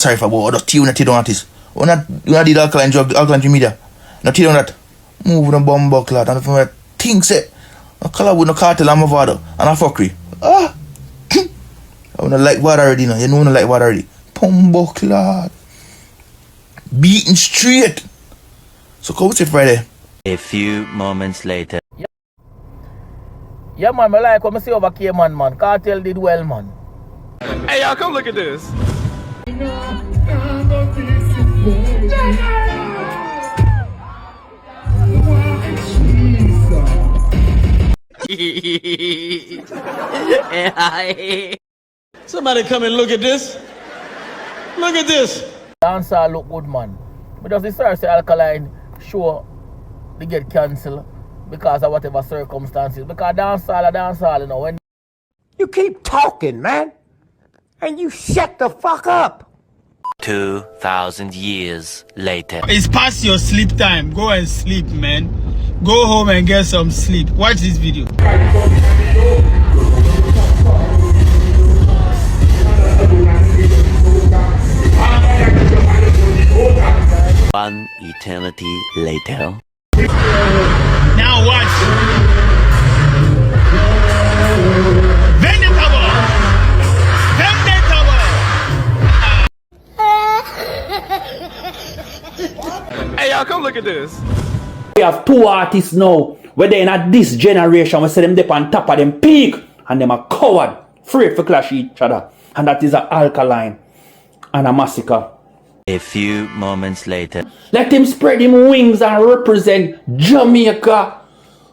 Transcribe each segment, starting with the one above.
Sorry for about other tea when you don't artist. When you did alkaline drug, alkaline media. No tea on that. Move with a bomb buckler and from where things say. No color with no cartel and my father and a fuckery. I wanna like what already now. You know I like what already. Bomb buckler. Beaten straight. So come with it Friday. A few moments later. Yeah man, I like what I see over Cayman man. Cartel did well man. Hey y'all, come look at this. Somebody come and look at this. Look at this. Dancehall look good man. But does the search Alkaline show they get cancelled because of whatever circumstances? Because dancehall, you know, when You keep talking, man. And you shut the fuck up. 2,000 years later. It's past your sleep time. Go and sleep, man. Go home and get some sleep. Watch this video. One eternity later. Now watch. Vegetable. Hey y'all, come look at this. We have two artists now, where they in this generation, we see them dip on top of them peak, and them a coward, afraid to clash each other. And that is a Alkaline and a Masicka. A few moments later. Let him spread him wings and represent Jamaica.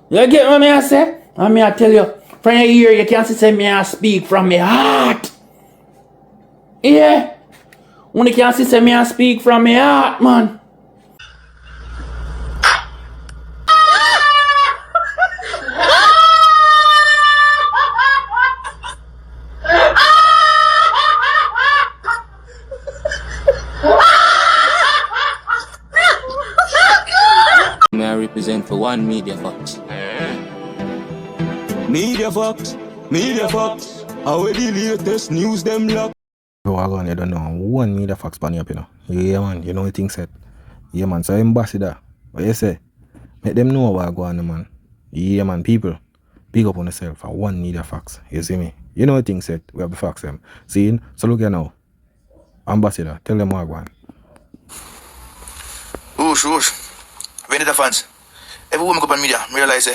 You get what I say? And me I tell you, from your ear you can't say me I speak from my heart. Yeah. When you can't say me I speak from my heart, man. I represent for one Media Fox. Media Fox. How the latest news them lock. Bro, I gone, you don't know. One Media Fox bunny up, you know. Yeah, man, you know what things said. Yeah, man, so ambassador. What you say? Make them know what I go on, man. Yeah, man, people. Big up on yourself for one Media Fox. You see me? You know what things said. We have to fax them. See? So look here now. Ambassador, tell them what I go on. Whoosh. Vendetta fans. Every woman go on media, realize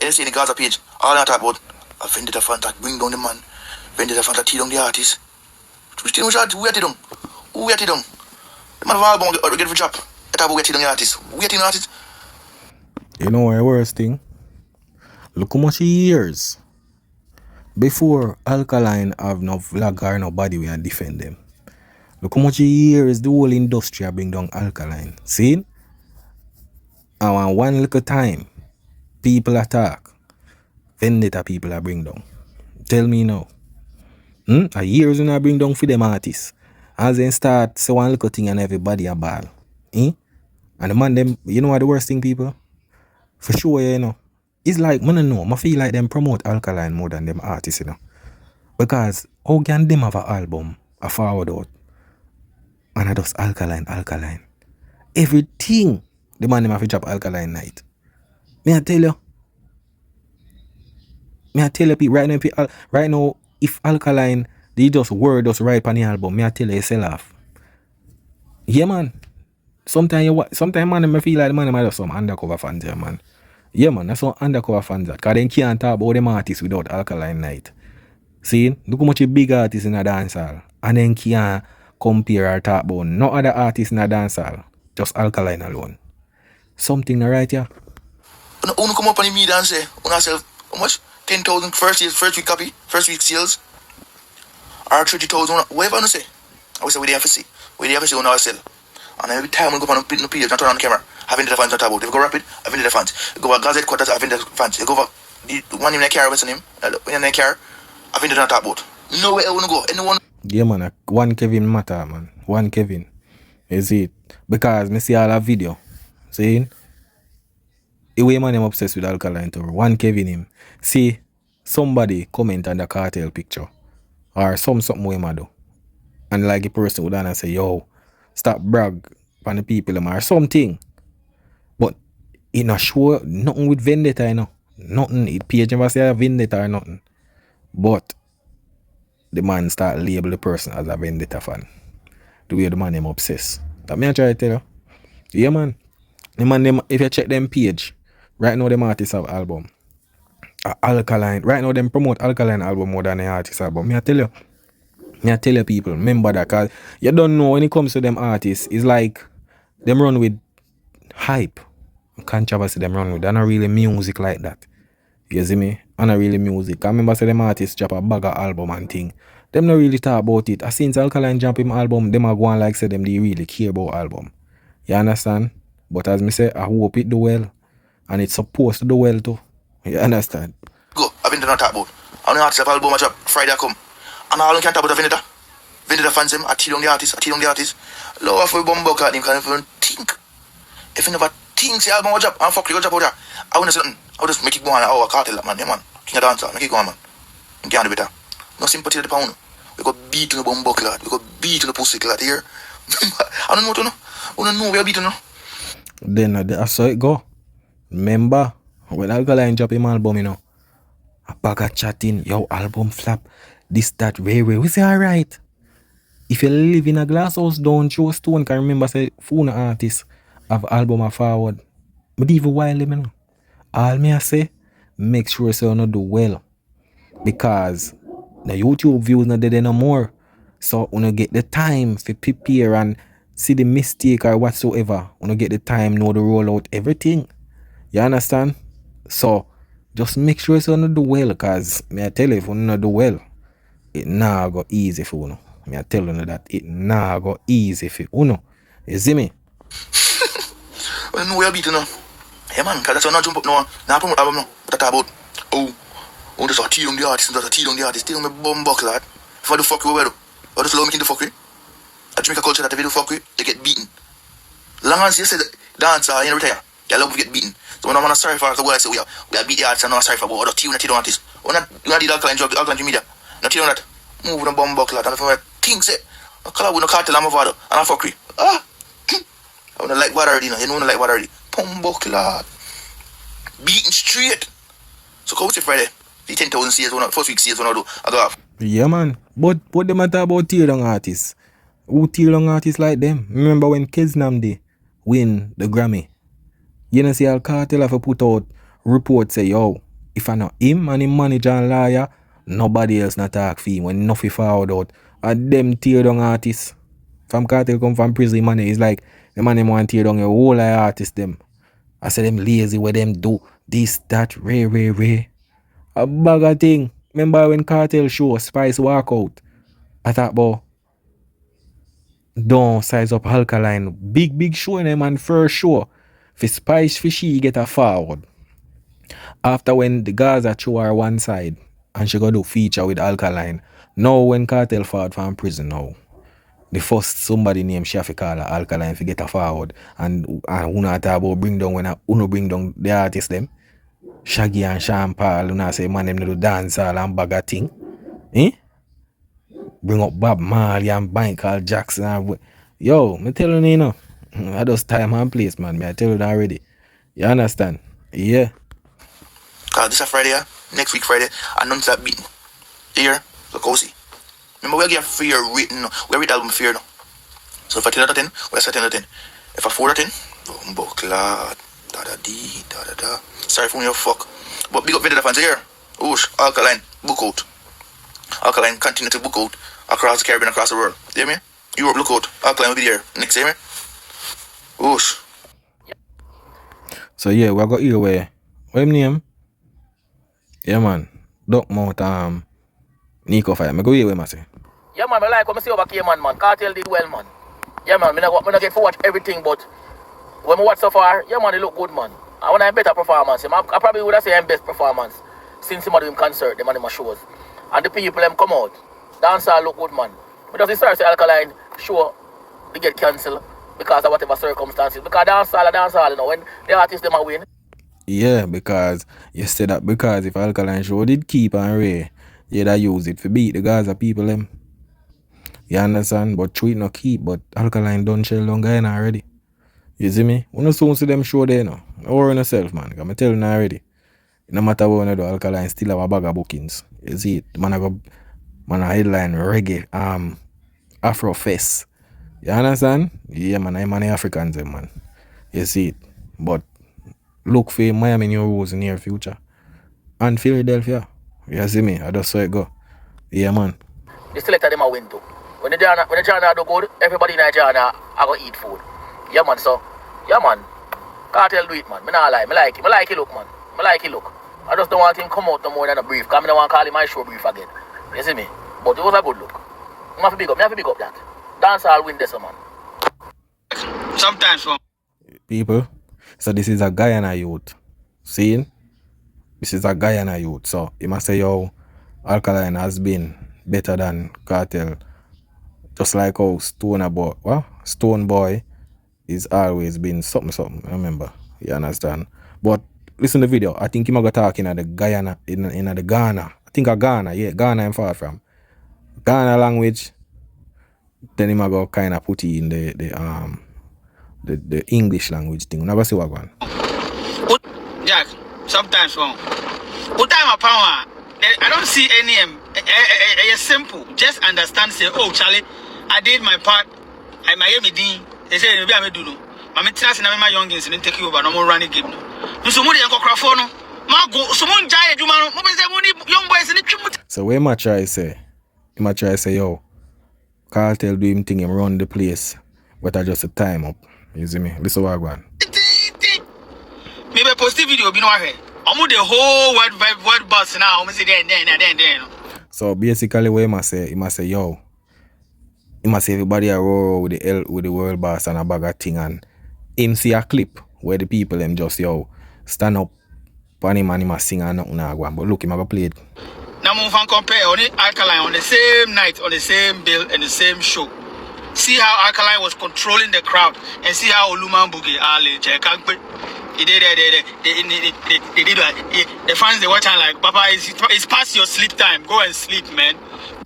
anything in the Gaza page, all I talk about a vendetta fan that bring down the man, vendetta fan that tear down the artist. Who at it down? The man of album get for drop. That about tear down the artist. Who at the artist? You know what the worst thing? Look how much years before Alkaline have no vlogger, nobody will defend them. Look how much years the whole industry bring down Alkaline. See? And one little time, people attack. Vendetta people are bring down. Tell me now. A years when I bring down for them artists. As they start, say one little thing and everybody a ball. And the man them, you know what the worst thing, people? For sure, you know. It's like, I feel like them promote Alkaline more than them artists, you know. Because how can them have an album, a forward out, and I just Alkaline. Everything. The man them have to drop Alkaline night. May I tell you people, right now, if Alkaline, they just word us right on the album, may I tell you sell off. Yeah man. Sometimes man I feel like the man might have some undercover fans here, man. Yeah man, that's some undercover fans that. Cause they can't talk about them artists without Alkaline night. See? Look how much big artists in a dancehall. And then can't compare or talk about no other artists in a dancehall. Just Alkaline alone. Something right here. Uno come up on the media and say, sell how much? 10,000 first week copy, first week sales. Or 30,000, whatever I say. I will say, we have to see. We have to see on our sell. And every time we go on the page and turn on the camera, having the fans on top about. If you go rapid, having the fans. You go over Gaza headquarters, having the fans. You go over the one in the car, what's the name? When in the car, having the on top about. Nowhere I want to go. Anyone? Yeah man, one Kevin matter, man. One Kevin. Is it? Because I see all that video. See? The way man I'm obsessed with Alkaline Tour. One Kevin him. See somebody comment on the cartel picture. Or something we might do. And like the person would and say, yo, stop brag on the people them or something. But it not sure nothing with vendetta, you know. Nothing. It page never say a vendetta or nothing. But the man start label the person as a vendetta fan. The way the man them obsessed. That me I try to tell you. Yeah man. The man them, if you check them page, right now them artists have album. Alkaline. Right now them promote Alkaline album more than the artist album. Me I tell you people, remember that, cause you don't know when it comes to them artists, it's like them run with hype. Controversy them run with. They're not really music like that. You see me? And not really music. I remember say them artists drop a bag of album and thing. Them not really talk about it. As since Alkaline jump him album, them are going like say them they really care about album. You understand? But as me say, I hope it do well. And it's supposed to do well too. You understand? Go, I've been not talk about. I don't have album match up Friday come. And all I can talk about Vendetta. Vendetta fans them, I tell on the artist. Love for bumbo card him, can even think. If you never think the album match up, and fuck you, go out there. I wouldn't say nothing. I would just make it go on our cartel, man, yeah, man. King of dancer, make it go on, man. You can't do better. No sympathy to the pound. We got beat on the bumbo clad. We got beat on the pussy clad here. I don't know to know. I don't know we are beaten now. Then that's how it go. Remember, when Alkaline drop him album, you know, a bag of chatting, yo, album flap, this, that, way. We say, alright. If you live in a glass house, don't throw stone, can remember, say, phone artists have album a forward. But even while them, you know, all me I say, make sure so you not do well. Because the YouTube views not there no more. So when you get the time to prepare and see the mistake or whatsoever, when you get the time, know to roll out everything. You understand? So just make sure so you not do well, because me I tell you, if you not do well, it nah go easy for you. Me I tell you that it nah go easy for you. You see me? I know we are beaten now. Hey man, cause that's why I not jump up now. Now promote album now. What I talk about? Oh, just a tea on the artist, Tea on me bum buckle, lad. If I do fuck you, where do? I just love making the fuck with. At Jamaica culture that if you do fuck with, they get beaten. Long as you say dancer, you retire. You love to get beaten. So when I'm on a sorry for the world, I say we are beat the artist and not sorry for about tea on the artist. When I do the Alkaline media, not tea on that. Move the bum buckle, lad. And if I think say, I call with no cartel, I'm a father, and I fuck with. I wanna like what already, you know like what already. Bum buckle, lad. Beaten straight. So come to Friday. The 10,000 CS one, first week CS one I do. I go off. Yeah man. But what them matter about tear down artists? Who tear down artists like them? Remember when Keznam win the Grammy? You know see Al Cartel have to put out report say, yo, if I not him and him manager and lawyer, nobody else not talk for him when nothing forward out. And them tear down artists. From Cartel come from prison money. It's like the man them want tear down a whole lot of artists them. I say them lazy where them do this, that, ray. A bag of thing. Remember when Cartel show Spice walk out? I thought, boy, don't size up Alkaline. Big show in them and first show. For Spice Fishy get a forward. After when the Gaza show her one side and she go do feature with Alkaline. Now when Cartel forward from prison now. The first somebody named she have to call her Alkaline to get a forward. And who not talk about bring down when who bring down the artists them. Shaggy and Sean Paul, who not say man them do dancehall and bag of thing. Bring up Bob Marley and Michael Jackson and yo, me tell you know. I just time and place, man. Me I tell you that already. You understand? Yeah. Cause this a Friday, yeah? Next week Friday, announce that beating. Here, look how see. Remember we get fear written, we read album fear now. So if I 10 out of 10, we say 10 out of 10. If I 4 out of 10, book lad, da. Sorry for your fuck. But big up Vendetta fans here. Oosh, Alkaline, book out. Alkaline continue to book out across the Caribbean, across the world. You hear me? Europe, look out. Alkaline will be there next, hear me? Oosh. So yeah, we got here where him name? Yeah man. Duck Mount Nico Fire. Me go here where I say. Yeah man, I like what I see over here, man. Cartel did well, man. Yeah man, I not get to watch everything, but when I watch so far, yeah man, they look good, man. I want a better performance. I probably would have say best performance since him doing concert, them and him shows. And the people them come out. Dancehall look good, man. Because the start say Alkaline show they get cancelled because of whatever circumstances. Because dancehall, you know, when the artists them a win. Yeah, because you said that because if Alkaline show did keep and Ray, you'd have use it for beat the Gaza people them. You understand? But tweet no keep, but Alkaline done shell down Guyana already. You see me? We no soon see them show there now. Don't worry yourself, man. I'm telling you already. No matter what you do, Alkaline still have a bag of bookings. You see it? Man, a headline reggae, Afro Fest. You understand? Yeah, man, I'm an Africans, man. You see it? But look for Miami New Rules in near future. And Philadelphia. You see me? I just saw it go. Yeah, man. The selector them a win too. When the Jana do good, everybody in Jana I go eat food. Yeah, man, so. Yeah, man. Cartel do it, man. Me not lie. Me like it. Me like it look, man. Me like it look. I just don't want him come out no more than a brief. Because I don't want to call him my show brief again. You see me? But it was a good look. I have to big up. I have to big up that. Dancehall win this, man. Sometimes, people, so this is a Guyana youth. Seeing? This is a Guyana youth. So you must say, yo, Alkaline has been better than Cartel. Just like how Stone Boy is always been something. Remember? You understand? But listen to the video. I think he might go talking at the Guyana in the Ghana. I think a Ghana, yeah, Ghana I'm far from. Ghana language. Then he might go kind of put it in the English language thing. Never see what going. Jack, sometimes wrong. What time of power? I don't see any. It's simple. Just understand. Say, oh, Charlie, I did my part. I might me dean. They say, maybe I may do no. I'm interested in my youngins and take you over. No more running game. No, somebody I go craft for no. Someone giant, you man. Young boys in the. So where my try say? He might try say, yo, Cartel do him thing, him run the place. But I just a time up. You see me? Listen what I want. Maybe a positive video, be no way. I'm the whole word bus now. I'm say then. So basically, what he must say, yo, he must say everybody a roll with the world boss and a bag of thing, and him see a clip where the people them just yo stand up, and him must sing and nothing go on. But look, him a go play it. Now move and compare on it, Alkaline on the same night, on the same bill, and the same show. See how Alkaline was controlling the crowd, and see how Oluman Boogie, Ali, Jekangpe, he did the fans they watch and like, Papa, it's past your sleep time. Go and sleep, man.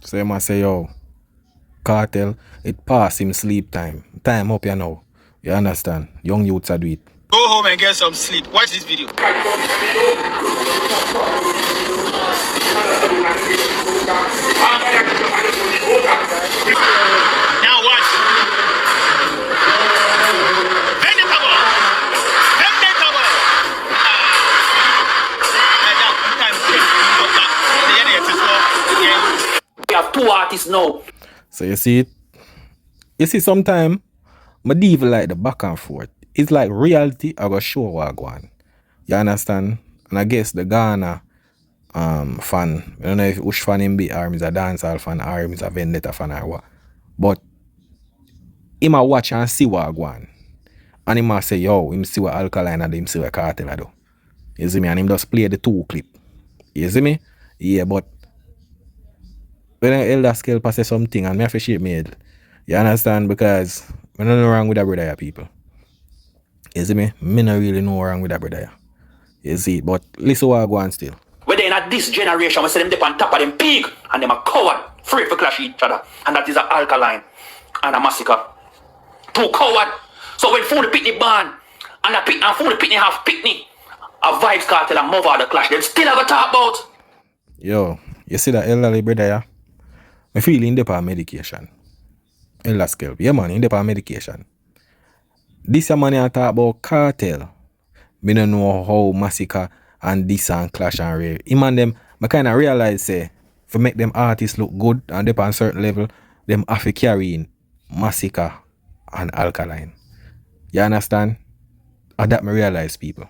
So you must say, yo, Cartel, it past him sleep time. Time up here now. You understand? Young youths are do it. Go home and get some sleep. Watch this video. Now watch. We have two artists now. So you see it? You see sometime medieval like the back and forth. It's like reality I go show what I go on. You understand? And I guess the Ghana fan, I don't know if which fan him be, or he's a dancehall fan, or he's a vendetta fan or what. But he might watch and see what I go on. And he might say, yo, him see what Alkaline and him see what Cartel I do. You see me? And him just play the two clip. You see me? Yeah, but when an elder scale passes something and me have to shape me head. You understand? Because I don't know wrong with that brother here, people. You see me? Me not really know wrong with that brother here. You see? But listen what I go on still. Whether in this generation, we see them dip on top of them pig and them a coward, free for clash each other. And that is an Alkaline and a Masicka. Two coward. So when phone the picnic ban and phone the picnic have picnic, a Vibes Cartel and Mother the clash, them still have a talk about. Yo, you see that elderly brother here? I feel in the medication. Elder scale. Yeah man, in the medication. This a man here talk about Cartel. Me don't know how Masicka and this and clash and rare. Him and them, I kind of realize say, to make them artists look good and they on certain level, them have to carry in Masicka and Alkaline. You understand? And that me realize, people.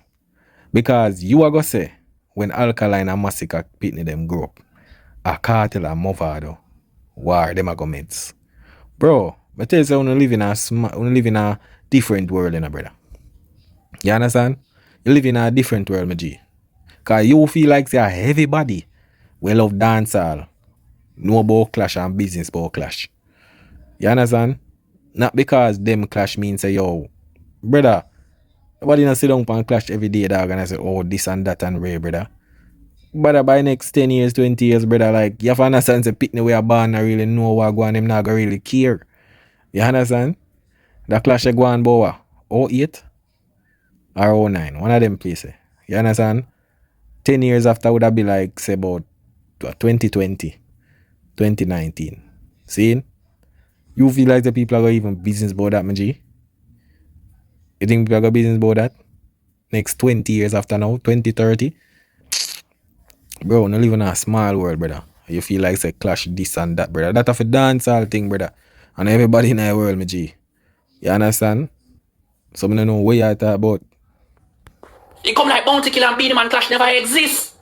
Because you are going to say, when Alkaline and Masicka pitney them grow up, a Cartel and Movado, war them are going to bro, I tell you, so we live in a different world, brother. You understand? You live in a different world, my G. Because you feel like say a heavy body. We love dancehall. No about clash and business about clash. You understand? Not because them clash means say, yo, brother, nobody not sit down and clash every day, dog, and I say, oh, this and that and rare, brother. Brother, by next 10 years, 20 years, brother, like, you have to understand, say, pitney we are born and really know what go on, them not gonna really care. You understand? The clash go on about what? 08 or 09, one of them places. You understand? 10 years after would have be like, say, about 2020, 2019. See? You feel like the people are going even business about that, my G? You think people are going business about that? Next 20 years after now, 2030? Bro, not living in a small world, brother. You feel like say clash this and that, brother. That of a dancehall thing, brother. And everybody in the world, my G. You understand? So I don't know what you talk about. It come like Bounty Killer and Beenie Man clash never exist.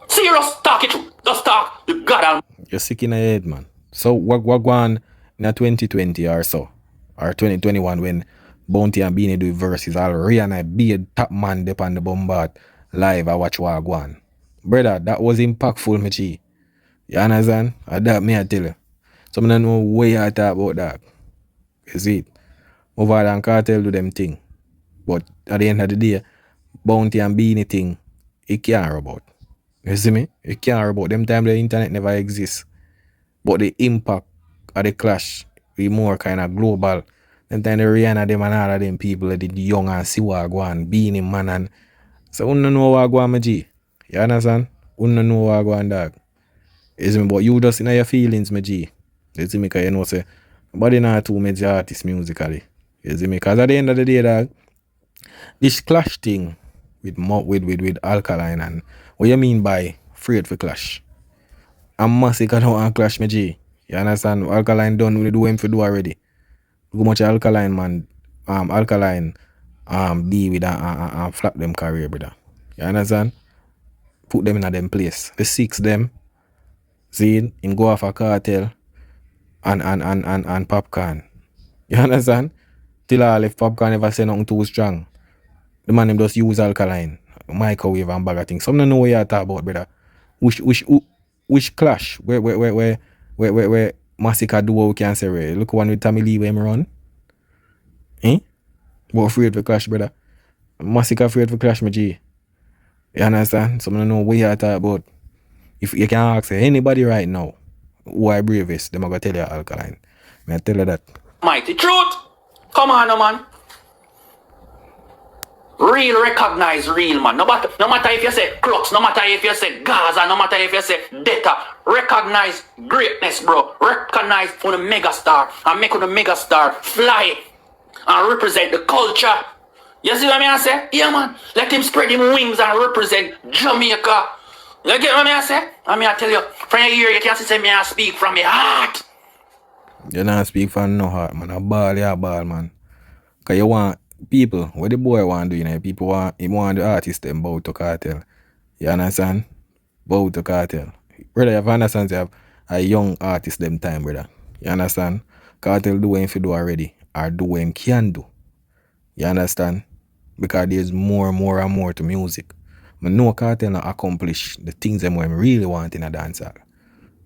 Serious, talk it true. Just talk. You got You're sick in the head, man. So what go on in a 2020 or so, or 2021 when Bounty and Beanie do verses, I'll Rihanna be a top man dep on the bombard live. I watch what go on. Brother, that was impactful, my G. You understand? That me I tell you. So I don't know what you talk about that. You see it? Over and Cartel do them thing. But at the end of the day, Bounty and Beanie thing, it can't about. You see me? It can't about. Them time the internet never exists. But the impact of the clash be more kind of global. Them time the Rihanna them and all of them people the young and see what go on, Beanie Man and so you don't know what go on, my G. You understand? You don't know what go on, dog. You see me? But you just in your feelings, my G. You see me? Because you know say nobody not too major artists musically. You see me? Because at the end of the day, dog, this clash thing with Alkaline and what you mean by Fraid for clash? And Masicka don't want clash, my G. You understand? Alkaline done we do him for do already. Look how much Alkaline man Alkaline be with and flap them career, brother. You understand? Put them in a them place. The six them, see him go off a Cartel and Popcorn. You understand? Till all if Popcorn never say nothing too strong. The man them just use Alkaline, microwave and bag of things. Some don't know what you talk about, brother. Which clash? Where Masicka do what we can say, right? Look one with Tommy Lee where him run. But Fraid for clash, brother. Masicka Fraid for clash, my G. You understand? Some don't know what you talk about. If you can ask anybody right now, who I bravest, them are gonna tell you Alkaline. May I tell you that. Mighty truth. Come on, no man. Real recognize real, man. No matter if you say Crux, no matter if you say Gaza, no matter if you say Data, recognize greatness, bro. Recognize for the megastar and make the megastar fly and represent the culture. You see what I say? Yeah, man. Let him spread him wings and represent Jamaica. You get what I say? I tell you, from here you can't say me I speak from my heart. You not speak from no heart, man. A ball, man. Cause you want people, what the boy want to do, you know, people want the artist them bow to Cartel. You understand? Bow to Cartel. Brother, you have understand you have a young artist them time, brother. You understand? Cartel do what him do already, or do what him can do. You understand? Because there's more and more to music. But no Cartel not accomplish the things them what him really want in a dancehall.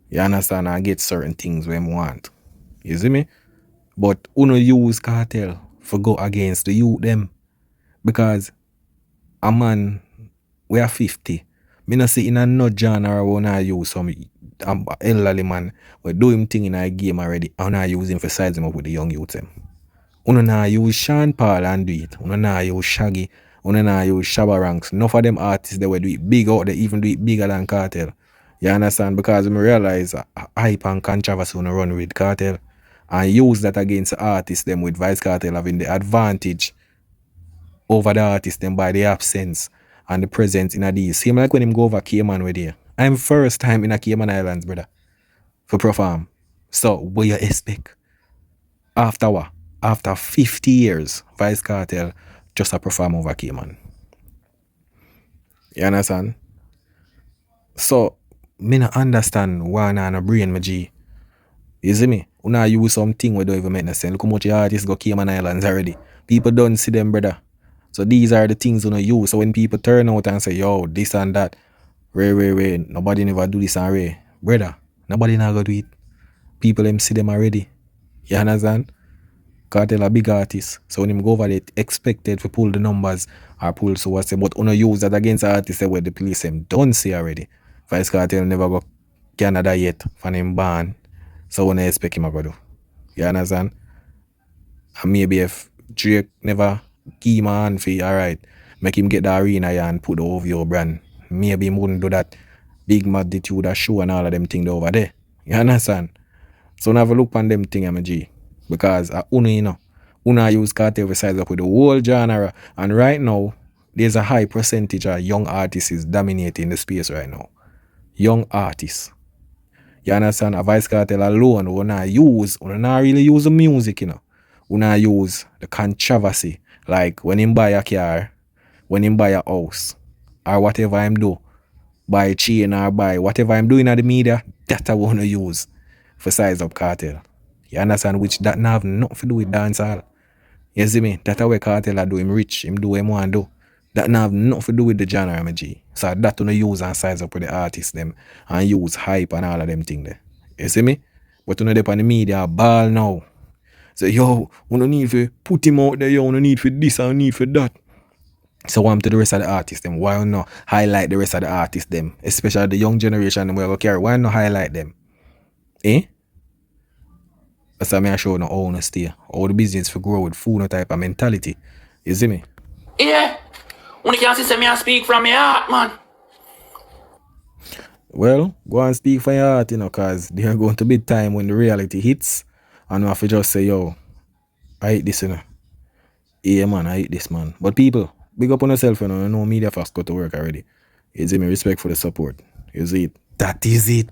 You understand? I get certain things where him want. You see me? But uno use Cartel for go against the youth them. Because a man, we are 50. Me not see in a no genre when I use some elderly man we do him thing in a game already and I use him for size him up with the young youth them. Uno na use Sean Paul and do it. Uno na use Shaggy. Uno na use Shabba Ranks. Enough of them artists they will do it big out, they even do it bigger than Cartel. You understand? Because we realize hype and controversy uno run with Cartel. And use that against the artists them with Vice Cartel having the advantage over the artists them by the absence and the presence in a deal. Same like when him go over Cayman with you. I'm first time in a Cayman Islands, brother, for perform. So what you expect? After what? After 50 years, Vice Cartel just a perform over Cayman. You understand? So me not understand why I no brain my G. You see me? Una use something we don't even make no sense. Look how much artists go Cayman Islands already. People don't see them, brother. So these are the things you use. So when people turn out and say, yo, this and that, Ray, nobody never do this and Ray. Brother, nobody never do it. People them see them already. You understand? Cartel a big artist. So when him go over there, expected to pull the numbers or pull so what say, but uno use that against the artist where the police them don't see already. Vice Cartel never go Canada yet from him ban. So when I expect him to go do. You understand? And maybe if Drake never give him a hand for alright, make him get the arena here and put the OVO brand. Maybe he wouldn't do that big magnitude of show and all of them things over there. You understand? So now have a look on them thing, MG. Because Uno, you know, Uno use Cartel to size up with the whole genre. And right now, there's a high percentage of young artists dominating the space right now. Young artists. You understand? A Vice Cartel alone, we not really use the music, you know. We not use the controversy. Like when him buy a car, when him buy a house, or whatever him do, buy chain or buy whatever I'm doing at the media, that I want to use for size up Cartel. You understand? Which that not have nothing to do with dancehall. You see me? That's why Cartel I do him rich, him do what him want to do. That not have nothing to do with the genre, my G. So that to use and size up with the artists them and use hype and all of them things there. You see me? But you know they on the media ball now. So yo, we don't need to put him out there, yo, we don't need for this and need for that. So I'm to the rest of the artists them. Why not highlight the rest of the artists them? Especially the young generation them we go carry. Why not highlight them? Eh? That's why I show no honesty. All the business for grow with food no type of mentality. You see me? Yeah. When you can't see me I speak from your heart, man. Well, go and speak for your heart, you know, cause there's going to be time when the reality hits and we have to just say, yo, I hate this, you know. Yeah, man, I hate this, man. But people, big up on yourself, you know media fast got to work already. You see me? Respect for the support. You see it? That is it.